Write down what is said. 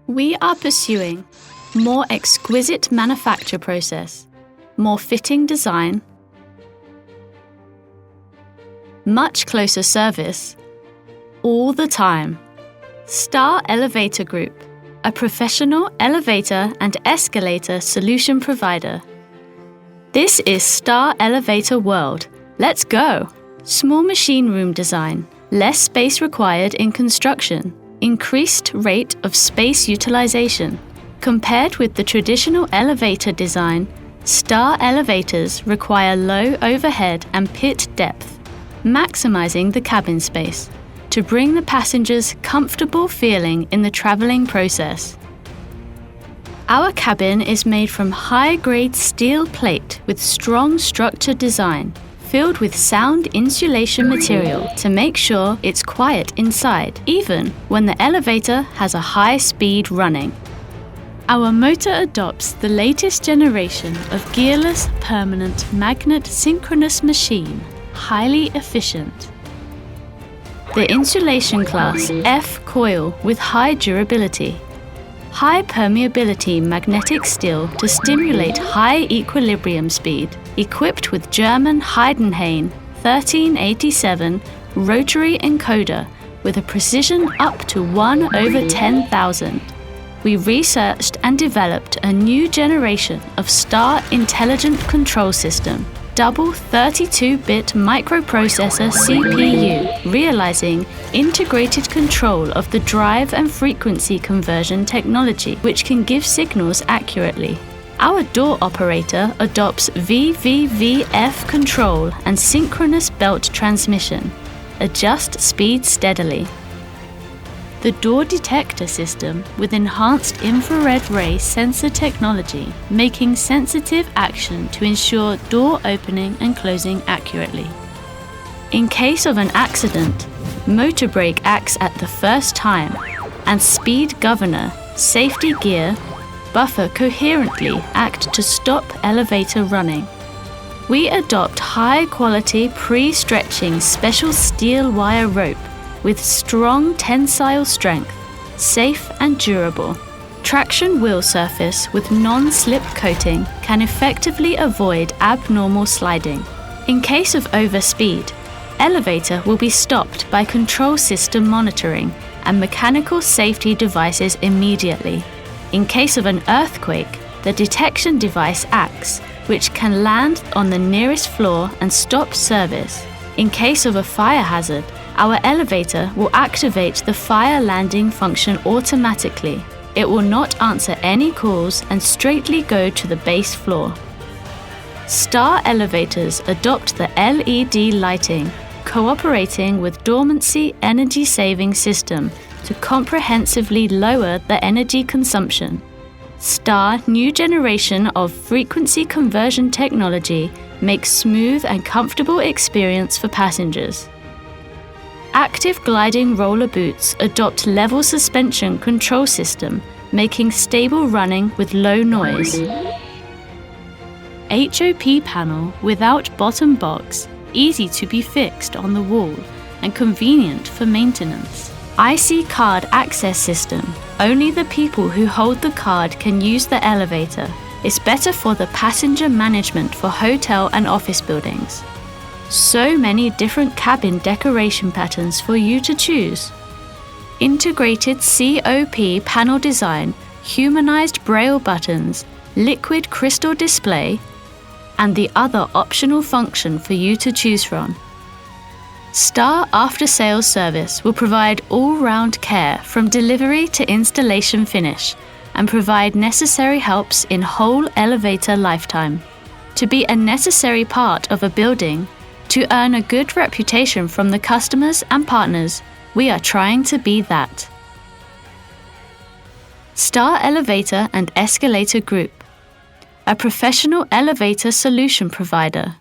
We are pursuing more exquisite manufacture process, more fitting design, much closer service, all the time. Star Elevator Group, a professional elevator and escalator solution provider. This is Star Elevator World. Let's go! Small machine room design, less space required in construction, increased rate of space utilization. Compared with the traditional elevator design, Star elevators require low overhead and pit depth, maximizing the cabin space to bring the passengers comfortable feeling in the traveling process. Our cabin is made from high-grade steel plate with strong structure design, filled with sound insulation material to make sure it's quiet inside, even when the elevator has a high speed running. Our motor adopts the latest generation of gearless permanent magnet synchronous machine, highly efficient. The insulation class F coil with high durability. High permeability magnetic steel to stimulate high equilibrium speed, equipped with German Heidenhain 1387 rotary encoder with a precision up to 1/10,000. We researched and developed a new generation of Star Intelligent Control System, double 32-bit microprocessor CPU, realizing integrated control of the drive and frequency conversion technology, which can give signals accurately. Our door operator adopts VVVF control and synchronous belt transmission. Adjust speed steadily. The door detector system with enhanced infrared ray sensor technology, making sensitive action to ensure door opening and closing accurately. In case of an accident, motor brake acts at the first time, and speed governor, safety gear, buffer coherently act to stop elevator running. We adopt high-quality pre-stretching special steel wire rope with strong tensile strength, safe and durable. Traction wheel surface with non-slip coating can effectively avoid abnormal sliding. In case of overspeed, elevator will be stopped by control system monitoring and mechanical safety devices immediately. In case of an earthquake, the detection device acts, which can land on the nearest floor and stop service. In case of a fire hazard, our elevator will activate the fire landing function automatically. It will not answer any calls and straightly go to the base floor. Star elevators adopt the LED lighting, cooperating with dormancy energy saving system to comprehensively lower the energy consumption. Star new generation of frequency conversion technology makes smooth and comfortable experience for passengers. Active gliding roller boots adopt level suspension control system, making stable running with low noise. HOP panel without bottom box, easy to be fixed on the wall and convenient for maintenance. IC card access system, only the people who hold the card can use the elevator. It's better for the passenger management for hotel and office buildings. So many different cabin decoration patterns for you to choose. Integrated COP panel design, humanized braille buttons, liquid crystal display, and the other optional function for you to choose from. Star After Sales Service will provide all-round care from delivery to installation finish and provide necessary helps in whole elevator lifetime. To be a necessary part of a building, to earn a good reputation from the customers and partners, we are trying to be that. Star Elevator and Escalator Group, a professional elevator solution provider.